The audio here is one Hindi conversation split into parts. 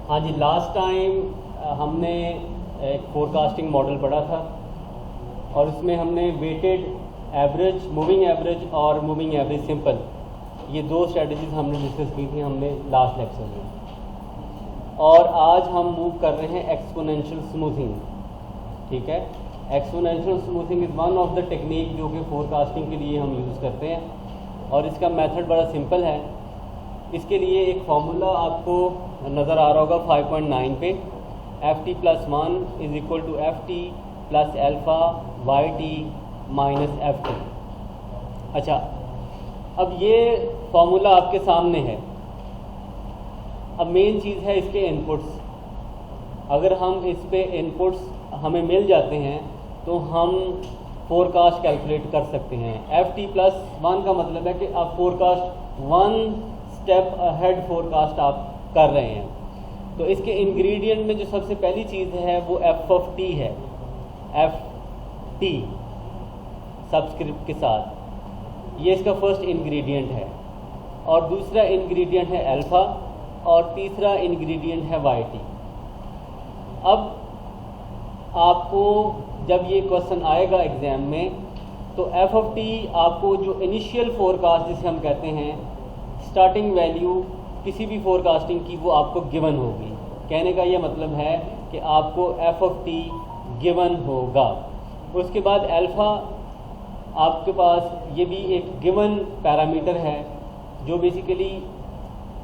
हाँ जी, लास्ट टाइम हमने एक फोरकास्टिंग मॉडल पढ़ा था और उसमें हमने वेटेड एवरेज, मूविंग एवरेज और मूविंग एवरेज सिंपल, ये दो स्ट्रेटजीज हमने डिस्कस की थी हमने लास्ट लेक्चर में। और आज हम मूव कर रहे हैं एक्सपोनेंशियल स्मूथिंग। ठीक है, exponential smoothing is one of the technique जो कि फोरकास्टिंग के लिए हम यूज़ करते हैं और इसका मेथड बड़ा सिंपल है। इसके लिए एक फार्मूला आपको नज़र आ रहा होगा 5.9 पे, ft + 1 is equal to ft plus alpha yt minus ft। अच्छा, अब ये फार्मूला आपके सामने है। अब मेन चीज़ है इसके इनपुट्स। अगर हम इस पे इनपुट्स हमें मिल जाते हैं तो हम फोरकास्ट कैलकुलेट कर सकते हैं। ft + 1 का मतलब है कि आप फोरकास्ट 1 स्टेप अहेड फोरकास्ट आप कर रहे हैं। तो इसके इंग्रेडिएंट में जो सबसे पहली चीज़ है वो f है, ft सबस्क्रिप्ट के साथ, ये इसका फर्स्ट इंग्रेडिएंट है। और दूसरा इंग्रेडिएंट है अल्फ़ा और तीसरा इंग्रेडिएंट है yt। अब आपको जब ये क्वेश्चन आएगा एग्ज़ाम में तो ft आपको जो इनिशियल फोरकास्ट जिसे हम कहते हैं, स्टार्टिंग वैल्यू किसी भी फोरकास्टिंग की, वो आपको गिवन होगी। कहने का ये मतलब है कि आपको ft गिवन होगा। उसके बाद अल्फ़ा आपके पास ये भी एक गिवन पैरामीटर है जो बेसिकली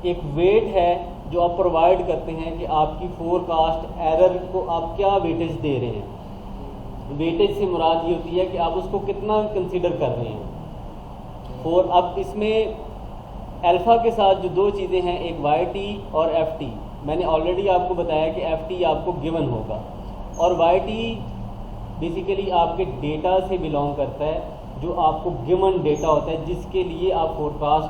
एक वेट है जो आप प्रोवाइड करते हैं कि आपकी फोरकास्ट एरर को आप क्या वेटेज दे रहे हैं। वेटेज से मुराद ये होती है कि आप उसको कितना कंसीडर कर रहे हैं। अब इसमें अल्फ़ा के साथ जो दो चीज़ें हैं, एक yt और ft, मैंने ऑलरेडी आपको बताया कि ft आपको गिवन होगा और yt बेसिकली आपके डेटा से बिलोंग करता है, जो आपको गिवन डेटा होता है जिसके लिए आप फोरकास्ट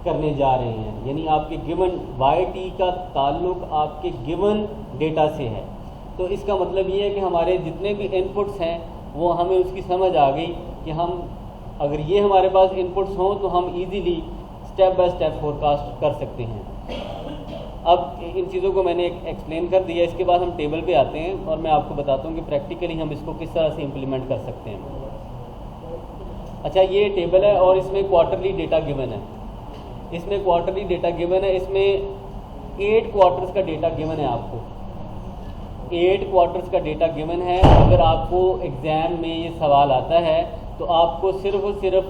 करने जा रहे हैं। यानी आपके गिवन yt का ताल्लुक आपके गिवन डेटा से है। तो इसका मतलब ये है कि हमारे जितने भी इनपुट्स हैं वो हमें उसकी समझ आ गई कि हम अगर ये हमारे पास इनपुट्स हों तो हम easily step by step forecast कर सकते हैं। अब इन चीज़ों को मैंने एक्सप्लेन कर दिया। इसके बाद हम टेबल पे आते हैं और मैं आपको बताता हूँ कि प्रैक्टिकली हम इसको किस तरह से इम्प्लीमेंट कर सकते हैं। अच्छा, ये टेबल है और इसमें क्वार्टरली डेटा गिवन है। इसमें क्वार्टरली डेटा गिवन है, इसमें 8 क्वार्टर्स का डेटा गिवन है। आपको 8 क्वार्टर्स का डेटा गिवन है। अगर आपको एग्ज़ाम में ये सवाल आता है तो आपको सिर्फ और सिर्फ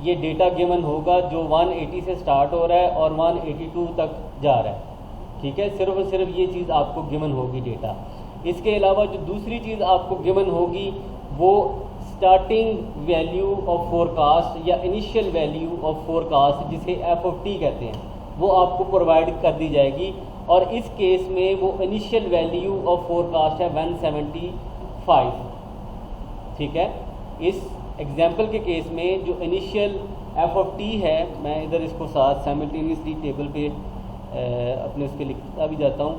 ये डेटा गिवन होगा जो 180 से स्टार्ट हो रहा है और 182 तक जा रहा है। ठीक है, सिर्फ और सिर्फ ये चीज़ आपको गिवन होगी डेटा। इसके अलावा जो दूसरी चीज़ आपको गिवन होगी वो स्टार्टिंग वैल्यू ऑफ फोरकास्ट या इनिशियल वैल्यू ऑफ फोरकास्ट जिसे ft कहते हैं, वो आपको प्रोवाइड कर दी जाएगी। और इस केस में वो इनिशियल वैल्यू ऑफ फोरकास्ट है 175। ठीक है, इस एग्जाम्पल के केस में जो इनिशियल ft है, मैं इधर इसको साथ साइमल्टेनियसली टेबल पे अपने उसके लिखता भी जाता हूँ।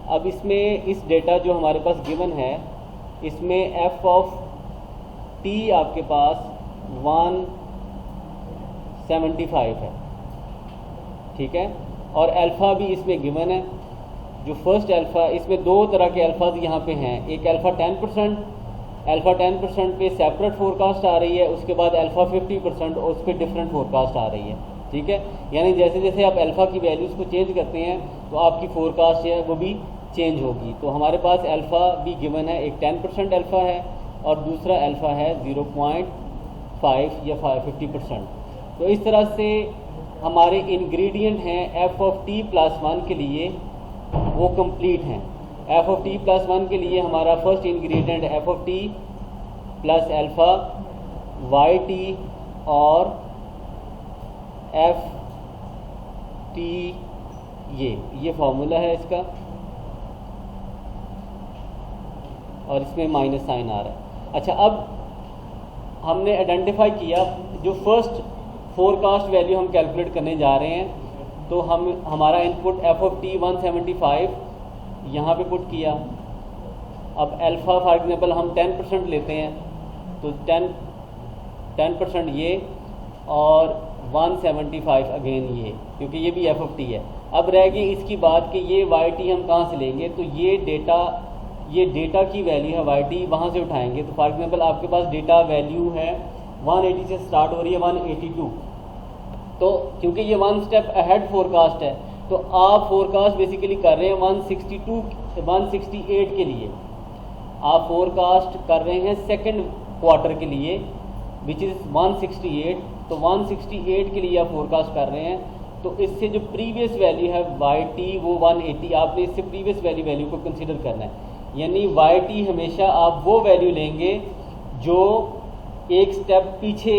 अब इसमें इस डेटा जो हमारे पास गिवन है, इसमें ft आपके पास 175 है। ठीक है, और अल्फ़ा भी इसमें गिवन है। जो फर्स्ट अल्फ़ा, इसमें दो तरह के अल्फ़ाज यहाँ पे हैं। एक अल्फ़ा 10% पे सेपरेट फोरकास्ट आ रही है, उसके बाद अल्फ़ा 50% और उस पर डिफरेंट फोरकास्ट आ रही है। ठीक है, यानी जैसे जैसे आप अल्फ़ा की वैल्यूज़ को चेंज करते हैं तो आपकी फोरकास्ट है वो भी चेंज होगी। तो हमारे पास अल्फ़ा भी गिवन है, एक 10% अल्फ़ा है और दूसरा अल्फ़ा है 0.5 या 50%। तो इस तरह से हमारे इंग्रेडिएंट हैं ft + 1 के लिए, वो कंप्लीट हैं। ft + 1 के लिए हमारा first ingredient ft plus alpha yt और ft, ये फार्मूला है इसका और इसमें माइनस साइन आ रहा है। अच्छा, अब हमने आइडेंटिफाई किया जो फर्स्ट फोरकास्ट वैल्यू हम कैलकुलेट करने जा रहे हैं, तो हमारा इनपुट ft 175 यहाँ पे पुट किया अब अल्फ़ा फॉर एग्जांपल हम 10% लेते हैं तो 10% ये और 175 अगेन ये, क्योंकि ये भी एफ ऑफ टी है। अब रह गई इसकी बात कि ये वाई टी हम कहाँ से लेंगे, तो ये डेटा की वैल्यू है वाई टी, वहाँ से उठाएंगे। तो फॉर एग्जांपल आपके पास डेटा वैल्यू है 180 से स्टार्ट हो रही है 182, तो क्योंकि ये 1 स्टेप अहेड फोरकास्ट है तो आप फोरकास्ट बेसिकली कर रहे हैं 168 के लिए, आप फोरकास्ट कर रहे हैं सेकंड क्वार्टर के लिए विच इज़ 168। तो 168 के लिए आप फोरकास्ट कर रहे हैं, तो इससे जो प्रीवियस वैल्यू है वाई टी वो 180, आपने इससे प्रीवियस वैल्यू को कंसीडर करना है। यानी वाई टी हमेशा आप वो वैल्यू लेंगे जो एक स्टेप पीछे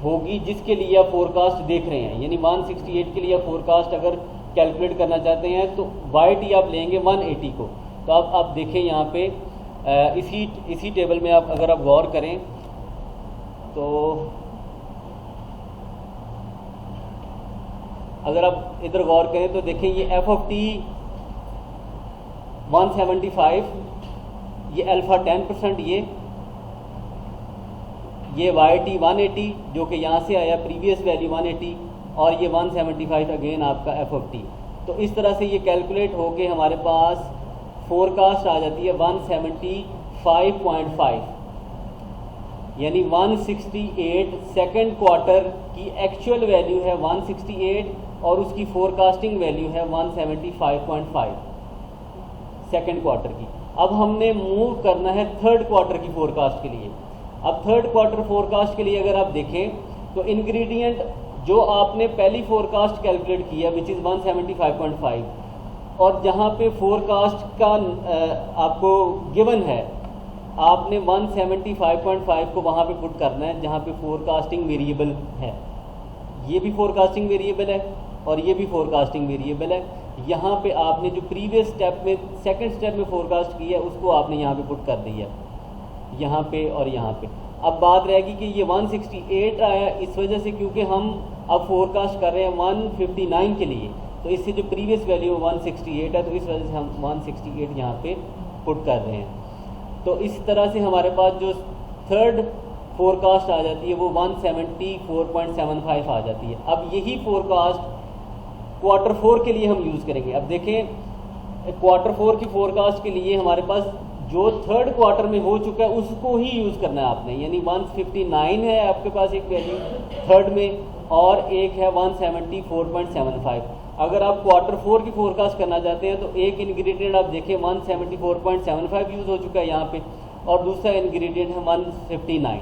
होगी जिसके लिए आप फोरकास्ट देख रहे हैं। यानी 168 के लिए आप फोरकास्ट अगर कैलकुलेट करना चाहते हैं तो वाई टी आप लेंगे 180 को। तो आप देखें यहाँ पे इसी टेबल में आप अगर आप गौर करें तो अगर आप इधर गौर करें तो देखें ये एफ ऑफ टी 175, ये अल्फ़ा 10%, ये वाई टी 180 जो कि यहाँ से आया प्रीवियस वैल्यू 180, और ये 175 अगेन आपका एफ ऑफ टी। तो इस तरह से ये कैलकुलेट होके हमारे पास फोरकास्ट आ जाती है 175.5, यानी 168 सेकंड क्वार्टर की एक्चुअल वैल्यू है 168 और उसकी फोरकास्टिंग वैल्यू है 175.5 सेकंड क्वार्टर की। अब हमने मूव करना है थर्ड क्वार्टर की फोरकास्ट के लिए। अब थर्ड क्वार्टर फोरकास्ट के लिए अगर आप देखें तो इंग्रेडिएंट जो आपने पहली फोरकास्ट कैलकुलेट किया विच इज़ 175.5 और जहाँ पे फोरकास्ट का आपको गिवन है, आपने 175.5 को वहाँ पे पुट करना है जहाँ पे फोरकास्टिंग वेरिएबल है। ये भी फोरकास्टिंग वेरिएबल है और ये भी फोरकास्टिंग वेरिएबल है। यहाँ पे आपने जो प्रीवियस स्टेप में सेकंड स्टेप में फोरकास्ट किया है उसको आपने यहाँ पे पुट कर दिया, यहाँ पे और यहाँ पे। अब बात रहेगी कि ये 168 आया इस वजह से क्योंकि हम अब फोरकास्ट कर रहे हैं 159 के लिए, तो इससे जो प्रीवियस वैल्यू 168 है तो इस वजह से हम 168 यहाँ पे पुट कर रहे हैं। तो इस तरह से हमारे पास जो थर्ड फोरकास्ट आ जाती है वो 174.75 आ जाती है। अब यही फोरकास्ट क्वार्टर 4 के लिए हम यूज़ करेंगे। अब देखें क्वार्टर 4 की फोरकास्ट के लिए हमारे पास जो थर्ड क्वार्टर में हो चुका है उसको ही यूज़ करना है आपने, यानी 159 है आपके पास एक वैल्यू थर्ड में और एक है 174.75। अगर आप क्वार्टर 4 की फोरकास्ट करना चाहते हैं तो एक इंग्रेडिएंट आप देखें 174.75 यूज़ हो चुका है यहाँ पे और दूसरा इंग्रेडिएंट है 159,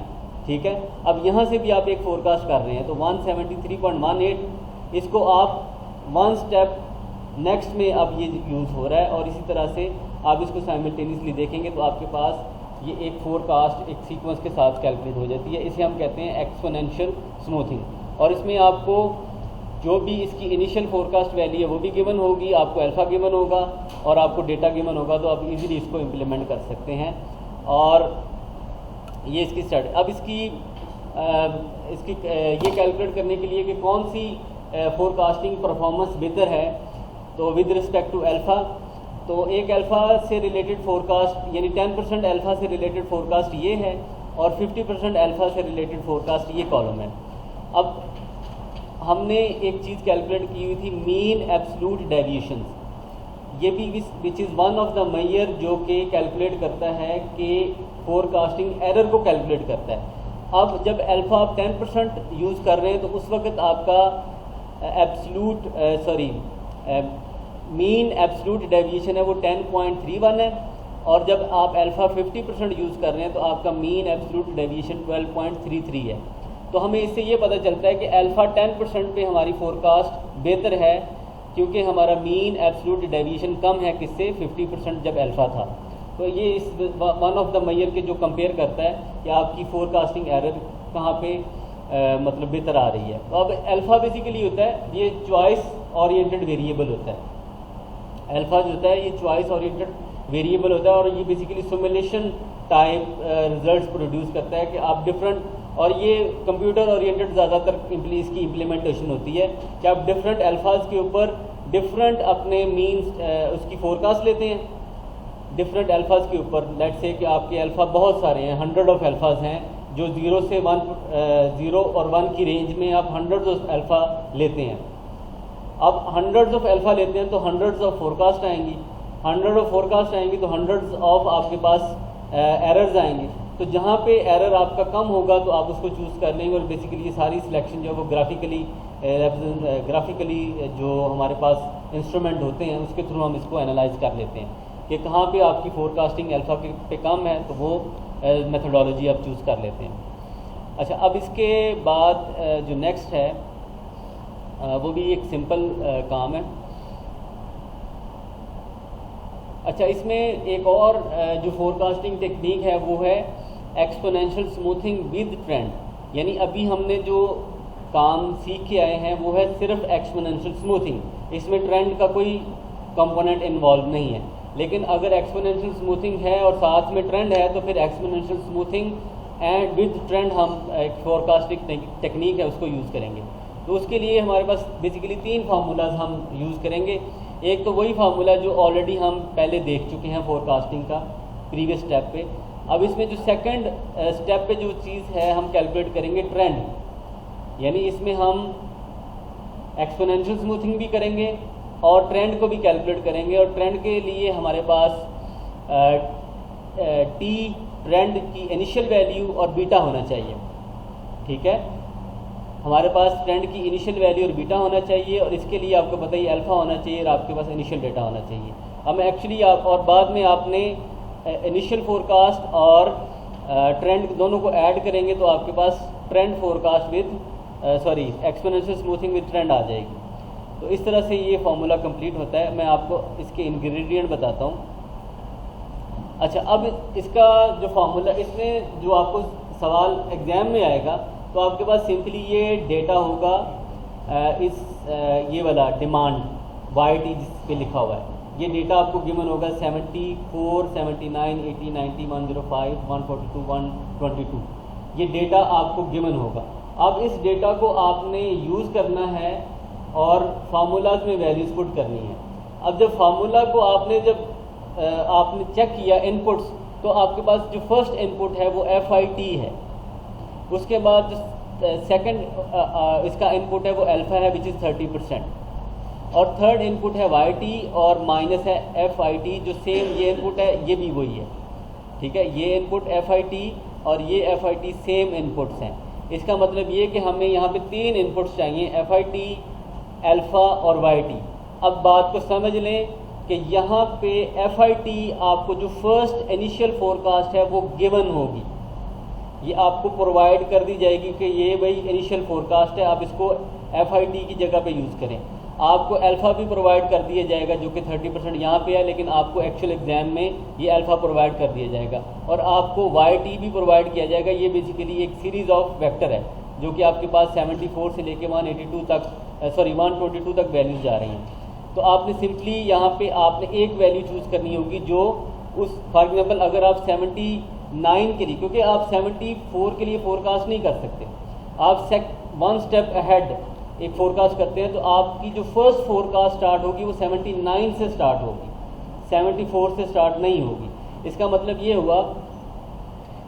ठीक है। अब यहाँ से भी आप एक फोरकास्ट कर रहे हैं तो 173.18, इसको आप वन स्टेप नेक्स्ट में अब ये यूज़ हो रहा है और इसी तरह से आप इसको साइमल्टेनियसली देखेंगे तो आपके पास ये एक फोरकास्ट एक सीक्वेंस के साथ कैलकुलेट हो जाती है। इसे हम कहते हैं एक्सपोनेंशियल स्मूथिंग। और इसमें आपको जो भी इसकी इनिशियल फोरकास्ट वैल्यू है वो भी गिवन होगी, आपको अल्फ़ा गिवन होगा और आपको डेटा गिवन होगा, तो आप इजीली इसको इम्प्लीमेंट कर सकते हैं। और ये इसकी स्टार्ट। अब इसकी ये कैलकुलेट करने के लिए कि कौन सी फोरकास्टिंग परफॉर्मेंस बेहतर है तो विद रिस्पेक्ट टू अल्फ़ा, तो एक अल्फ़ा से रिलेटेड फोरकास्ट यानी 10% अल्फ़ा से रिलेटेड फोरकास्ट ये है और 50% अल्फ़ा से रिलेटेड फोरकास्ट ये कॉलम है। अब हमने एक चीज़ कैलकुलेट की हुई थी मीन एब्सोल्यूट डेविएशंस, ये भी which is one of the major जो कि कैलकुलेट करता है कि फोरकास्टिंग एरर को कैलकुलेट करता है। अब जब अल्फ़ा आप 10% यूज़ कर रहे हैं तो उस वक्त आपका मीन एब्सोल्यूट डेविएशन है वो 10.31 है और जब आप अल्फ़ा 50% यूज़ कर रहे हैं तो आपका मीन एब्सोल्यूट डेविएशन 12.33 है। तो हमें इससे ये पता चलता है कि अल्फ़ा 10% पे हमारी फोरकास्ट बेहतर है क्योंकि हमारा मीन एब्सोल्यूट डेविएशन कम है किससे 50% जब अल्फ़ा था। तो ये इस वन ऑफ द मेजर के जो कंपेयर करता है कि आपकी फोरकास्टिंग एरर कहाँ पे मतलब बेहतर आ रही है। तो अब अल्फ़ा बेसिकली होता है ये चॉइस ओरिएंटेड वेरिएबल होता है। अल्फ़ा जो होता है ये चॉइस ओरिएंटेड वेरिएबल होता है और ये basically simulation type results produce करता है कि आप डिफरेंट, और ये कंप्यूटर ओरिएंटेड ज़्यादातर इसकी इम्प्लीमेंटेशन होती है कि आप डिफरेंट अल्फाज के ऊपर डिफरेंट अपने मीन्स उसकी फोरकास्ट लेते हैं, डिफरेंट अल्फ़ाज के ऊपर, लेट्स से कि आपके अल्फ़ा बहुत सारे हैं, 100 ऑफ अल्फ़ाज हैं, जो 0 से 1 0 और 1 की रेंज में आप 100 ऑफ अल्फ़ा लेते हैं। अब 100 ऑफ अल्फ़ा लेते हैं तो 100 ऑफ फोरकास्ट आएंगी, 100 ऑफ फोरकास्ट आएंगी तो 100 ऑफ आपके पास एरर्स आएंगी। तो जहाँ पे एरर आपका कम होगा तो आप उसको चूज़ कर लेंगे, और बेसिकली ये सारी सिलेक्शन जो है वो ग्राफिकली जो हमारे पास इंस्ट्रूमेंट होते हैं उसके थ्रू हम इसको एनालाइज कर लेते हैं कि कहाँ पे आपकी फोरकास्टिंग अल्फ़ा पे कम है, तो वो मेथोडोलॉजी आप चूज़ कर लेते हैं। अच्छा, अब इसके बाद जो नेक्स्ट है वो भी एक सिंपल काम है। अच्छा, इसमें एक और जो फोरकास्टिंग टेक्निक है वो है एक्सपोनेंशियल स्मूथिंग विद ट्रेंड, यानी अभी हमने जो काम सीख के आए हैं वो है सिर्फ एक्सपोनेंशियल स्मूथिंग, इसमें ट्रेंड का कोई कंपोनेंट इन्वॉल्व नहीं है। लेकिन अगर एक्सपोनेंशियल स्मूथिंग है और साथ में ट्रेंड है तो फिर exponential smoothing and with trend हम एक फोरकास्टिंग टेक्निक है उसको यूज़ करेंगे। तो उसके लिए हमारे पास बेसिकली 3 फार्मूलाज हम यूज़ करेंगे। एक तो वही फार्मूला जो ऑलरेडी हम पहले देख चुके हैं फोरकास्टिंग का प्रीवियस स्टेप पे। अब इसमें जो सेकंड स्टेप पे जो चीज़ है हम कैलकुलेट करेंगे ट्रेंड, यानी इसमें हम एक्सपोनेंशियल स्मूथिंग भी करेंगे और ट्रेंड को भी कैलकुलेट करेंगे। और ट्रेंड के लिए हमारे पास टी ट्रेंड की इनिशियल वैल्यू और बीटा होना चाहिए, ठीक है। हमारे पास ट्रेंड की इनिशियल वैल्यू और बीटा होना चाहिए, और इसके लिए आपको पता ही अल्फ़ा होना चाहिए और आपके पास इनिशियल डेटा होना चाहिए। अब एक्चुअली आप और बाद में आपने इनिशियल फोरकास्ट और ट्रेंड दोनों को ऐड करेंगे तो आपके पास trend forecast with exponential smoothing with trend आ जाएगी। तो इस तरह से ये फार्मूला कंप्लीट होता है। मैं आपको इसके इंग्रेडिएंट बताता हूँ। अच्छा, अब इसका जो फार्मूला, इसमें जो आपको सवाल एग्ज़ाम में आएगा तो आपके पास सिंपली ये डेटा होगा, ये वाला डिमांड YT जिस पे लिखा हुआ है, ये डेटा आपको गिवन होगा 74, 79, 80, 90, 105, 142, 122, ये डेटा आपको गिवन होगा। अब इस डेटा को आपने यूज़ करना है और फार्मूलाज में वैल्यूज़ पुट करनी है। अब जब फार्मूला को आपने चेक किया इनपुट्स, तो आपके पास जो फर्स्ट इनपुट है वो FIT है, उसके बाद जो सेकंड इसका इनपुट है वो अल्फ़ा है विच इज़ 30%, और थर्ड इनपुट है YT और माइनस है FIT, जो सेम ये इनपुट है ये भी वही है, ठीक है। ये इनपुट FIT और ये FIT सेम इनपुट्स हैं। इसका मतलब ये कि हमें यहाँ पे 3 इनपुट्स चाहिए, FIT, अल्फ़ा और YT। अब बात को समझ लें कि यहाँ पे FIT आपको जो फर्स्ट इनिशियल फोरकास्ट है वो गिवन होगी, ये आपको प्रोवाइड कर दी जाएगी कि ये भाई इनिशियल फोरकास्ट है, आप इसको FIT की जगह पे यूज़ करें। आपको अल्फ़ा भी प्रोवाइड कर दिया जाएगा जो कि 30% यहाँ पे है, लेकिन आपको एक्चुअल एग्जाम में ये अल्फ़ा प्रोवाइड कर दिया जाएगा, और आपको YT भी प्रोवाइड किया जाएगा। ये बेसिकली एक सीरीज़ ऑफ वेक्टर है जो कि आपके पास 74 से लेके 122 तक वैल्यूज जा रही हैं। तो आपने सिंपली यहाँ पे आपने एक वैल्यू चूज़ करनी होगी जो उस, फॉर एग्जाम्पल अगर आप 79 के लिए, क्योंकि आप 74 के लिए फोरकास्ट नहीं कर सकते, आप 1 स्टेप अहेड एक फोरकास्ट करते हैं, तो आपकी जो फर्स्ट फोरकास्ट स्टार्ट होगी वो 79 से स्टार्ट होगी, 74 से स्टार्ट नहीं होगी। इसका मतलब ये हुआ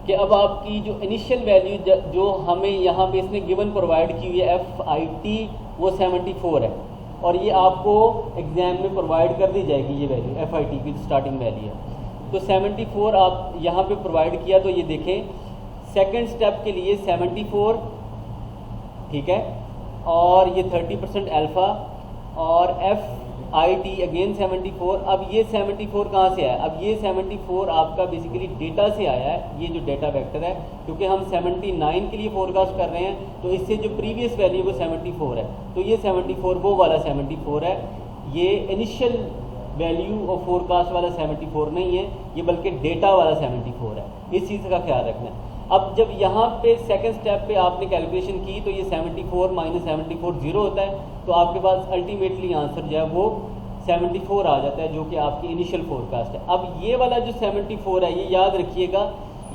कि अब आपकी जो इनिशियल वैल्यू जो हमें यहाँ पे इसने गिवन प्रोवाइड की हुई है FIT वो 74 है, और ये आपको एग्जाम में प्रोवाइड कर दी जाएगी ये वैल्यू FIT की स्टार्टिंग वैल्यू है। तो 74 आप यहाँ पे प्रोवाइड किया, तो ये देखें सेकंड स्टेप के लिए 74, ठीक है, और ये 30% अल्फ़ा और FIT अगेन 74। अब ये 74 कहाँ से आया? अब ये 74 आपका बेसिकली डेटा से आया है, ये जो डेटा वेक्टर है, क्योंकि हम 79 के लिए फोरकास्ट कर रहे हैं तो इससे जो प्रीवियस वैल्यू वो 74 है, तो ये 74 वो वाला 74 है, ये इनिशियल वैल्यू और फोरकास्ट वाला 74 नहीं है, ये बल्कि डेटा वाला 74 है। इस चीज़ का ख्याल रखना है। अब जब यहाँ पे सेकंड स्टेप पे आपने कैलकुलेशन की तो ये 74 माइनस 74 0 होता है, तो आपके पास अल्टीमेटली आंसर जो है वो 74 आ जाता है, जो कि आपकी इनिशियल फोरकास्ट है। अब ये वाला जो 74 है, ये याद रखिएगा,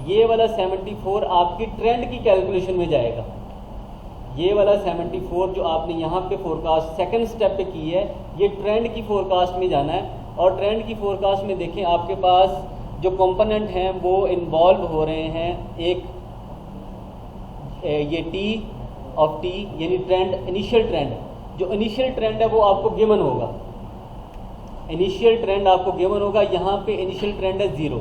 ये वाला 74 आपकी ट्रेंड की कैलकुलेशन में जाएगा। ये वाला 74 जो आपने यहाँ पे फोरकास्ट सेकंड स्टेप पे की है, ये ट्रेंड की फोरकास्ट में जाना है, और ट्रेंड की फोरकास्ट में देखें आपके पास जो कंपोनेंट हैं वो इन्वॉल्व हो रहे हैं, एक ये टी ऑफ टी यानी ट्रेंड, इनिशियल ट्रेंड, जो इनिशियल ट्रेंड है वो आपको गिवन होगा, इनिशियल ट्रेंड आपको गिवन होगा। यहाँ पे इनिशियल ट्रेंड है 0,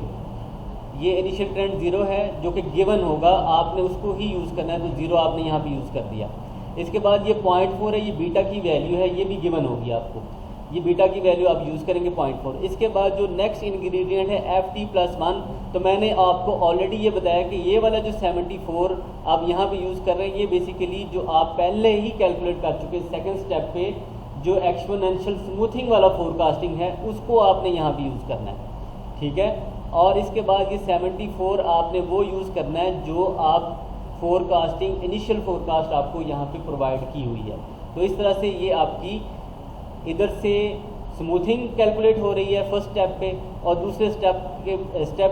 ये इनिशियल ट्रेंड 0 है जो कि गिवन होगा, आपने उसको ही यूज़ करना है, तो 0 आपने यहाँ पे यूज़ कर दिया। इसके बाद ये 0.4 है, ये बीटा की वैल्यू है, ये भी गिवन होगी आपको, ये बीटा की वैल्यू आप यूज़ करेंगे 0.4। इसके बाद जो नेक्स्ट इंग्रेडिएंट है FT+1, तो मैंने आपको ऑलरेडी ये बताया कि ये वाला जो 74 आप यहाँ पे यूज़ कर रहे हैं, ये बेसिकली जो आप पहले ही कैलकुलेट कर चुके सेकंड स्टेप पे जो एक्सपोनेंशियल स्मूथिंग वाला फोरकास्टिंग है उसको आपने यहाँ पे यूज़ करना है, ठीक है। और इसके बाद ये 74 आपने वो यूज़ करना है जो आप फोरकास्टिंग, इनिशियल फोरकास्ट आपको यहाँ पे प्रोवाइड की हुई है। तो इस तरह से ये आपकी इधर से स्मूथिंग कैलकुलेट हो रही है फर्स्ट स्टेप पे, और दूसरे स्टेप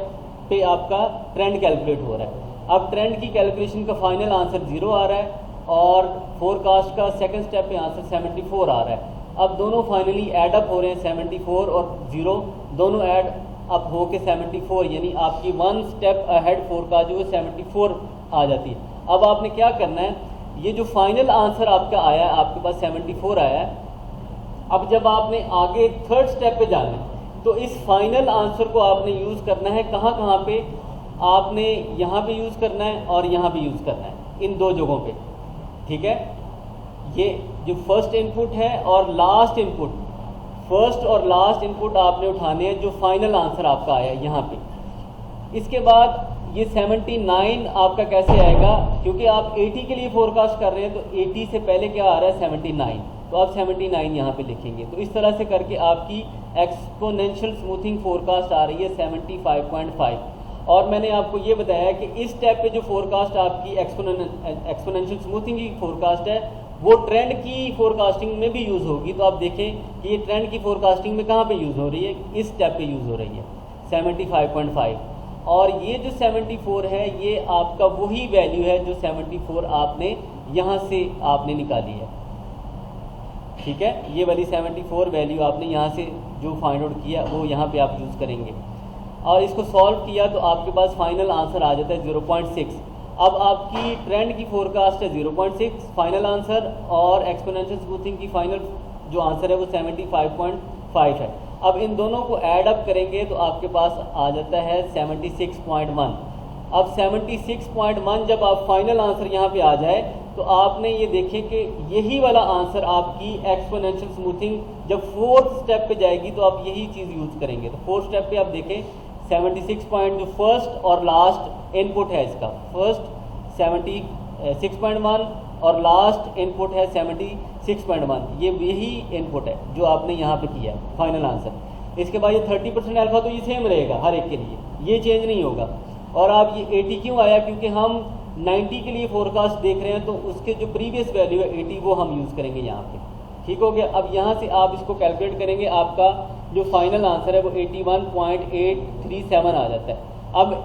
पे आपका ट्रेंड कैलकुलेट हो रहा है। अब ट्रेंड की कैलकुलेशन का फाइनल आंसर 0 आ रहा है और फोरकास्ट का सेकंड स्टेप पे आंसर 74 आ रहा है। अब दोनों फाइनली ऐड अप हो रहे हैं, 74 और 0 दोनों ऐड अप हो के 74, यानी आपकी 1 स्टेप अहेड फोरकास्ट जो है 74 आ जाती है। अब आपने क्या करना है, ये जो फाइनल आंसर आपका आया है, आपके पास 74 आया है, अब जब आपने आगे थर्ड स्टेप पे जाना है तो इस फाइनल आंसर को आपने यूज़ करना है कहाँ कहाँ पे, आपने यहाँ पे यूज़ करना है और यहाँ पे यूज़ करना है, इन दो जगहों पे, ठीक है। ये जो फर्स्ट इनपुट है और लास्ट इनपुट, फर्स्ट और लास्ट इनपुट आपने उठाने हैं जो फाइनल आंसर आपका आया यहाँ पे। इसके बाद ये 79 आपका कैसे आएगा, क्योंकि आप 80 के लिए फोरकास्ट कर रहे हैं तो 80 से पहले क्या आ रहा है 79, तो आप 79 यहाँ पे लिखेंगे। तो इस तरह से करके आपकी एक्सपोनेंशियल स्मूथिंग फोरकास्ट आ रही है 75.5। और मैंने आपको ये बताया कि इस स्टेप पे जो फोरकास्ट आपकी एक्सपोनेंशियल स्मूथिंग की फोरकास्ट है वो ट्रेंड की फोरकास्टिंग में भी यूज़ होगी। तो आप देखें कि ये ट्रेंड की फोरकास्टिंग में कहाँ पे यूज़ हो रही है, इस स्टेप पे यूज़ हो रही है 75.5। और ये जो 74 है ये आपका वही वैल्यू है जो 74 आपने यहाँ से आपने निकाली है, ठीक है। ये वाली 74 वैल्यू आपने यहाँ से जो फाइंड आउट किया वो यहाँ पे आप यूज़ करेंगे और इसको सॉल्व किया तो आपके पास फाइनल आंसर आ जाता है 0.6। अब आपकी ट्रेंड की फोरकास्ट है 0.6 फाइनल आंसर, और एक्सपोनेंशियल स्मूथिंग की फाइनल जो आंसर है वो 75.5 है। अब इन दोनों को ऐड अप करेंगे तो आपके पास आ जाता है 76.1। अब 76.1 जब आप फाइनल आंसर यहाँ पे आ जाए तो आपने ये देखें कि यही वाला आंसर आपकी एक्सपोनेंशियल स्मूथिंग जब फोर्थ स्टेप पे जाएगी तो आप यही चीज़ यूज़ करेंगे। तो फोर्थ स्टेप पे आप देखें 76 पॉइंट जो फर्स्ट और लास्ट इनपुट है इसका, फर्स्ट 76.1 और लास्ट इनपुट है 76.1, ये यही इनपुट है जो आपने यहाँ पे किया है फाइनल आंसर। इसके बाद ये 30% अल्फा तो ये सेम रहेगा हर एक के लिए, ये चेंज नहीं होगा। और आप ये 80 क्यों आया, क्योंकि हम 90 के लिए फोरकास्ट देख रहे हैं तो उसके जो प्रीवियस वैल्यू है 80 वो हम यूज़ करेंगे यहाँ पे, ठीक हो गया। अब यहाँ से आप इसको कैलकुलेट करेंगे, आपका जो फाइनल आंसर है वो 81.837 आ जाता है। अब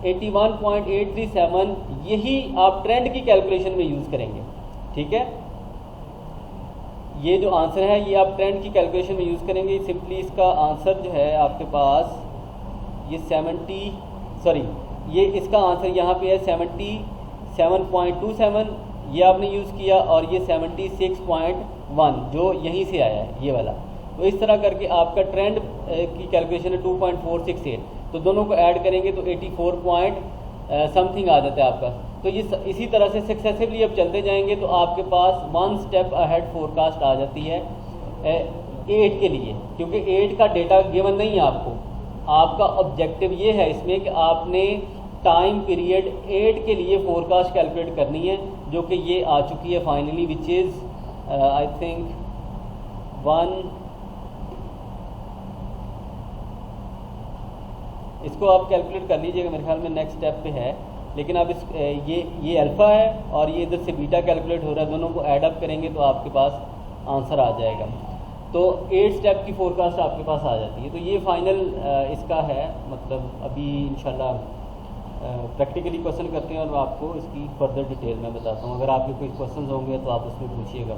81.837 यही आप ट्रेंड की कैलकुलेशन में यूज़ करेंगे, ठीक है। ये जो आंसर है ये आप ट्रेंड की कैलकुलेशन में यूज़ करेंगे। सिंपली इसका आंसर जो है आपके पास ये ये इसका आंसर यहाँ पे है 77.27, ये आपने यूज़ किया, और ये 76.1 जो यहीं से आया है ये वाला। तो इस तरह करके आपका ट्रेंड की कैलकुलेशन है 2.468, तो दोनों को ऐड करेंगे तो 84 पॉइंट समथिंग आ जाता है आपका। तो ये इसी तरह से सक्सेसिवली अब चलते जाएंगे तो आपके पास 1 स्टेप अहेड फोरकास्ट आ जाती है 8 के लिए, क्योंकि 8 का डेटा गिवन नहीं है आपको। आपका ऑब्जेक्टिव ये है इसमें कि आपने टाइम पीरियड 8 के लिए फोरकास्ट कैलकुलेट करनी है, जो कि ये आ चुकी है finally, which is I think 1। इसको आप कैलकुलेट कर लीजिएगा, मेरे ख्याल में नेक्स्ट स्टेप पे है, लेकिन अब ये अल्फ़ा है और ये इधर से बीटा कैलकुलेट हो रहा है, दोनों को ऐड अप करेंगे तो आपके पास आंसर आ जाएगा। तो 8 स्टेप की फोरकास्ट आपके पास आ जाती है। तो ये फाइनल इसका है, मतलब अभी इंशाल्लाह प्रैक्टिकली क्वेश्चन करते हैं और मैं आपको इसकी फर्दर डिटेल में बताता हूँ। अगर आपके कोई क्वेश्चन होंगे तो आप उसमें पूछिएगा।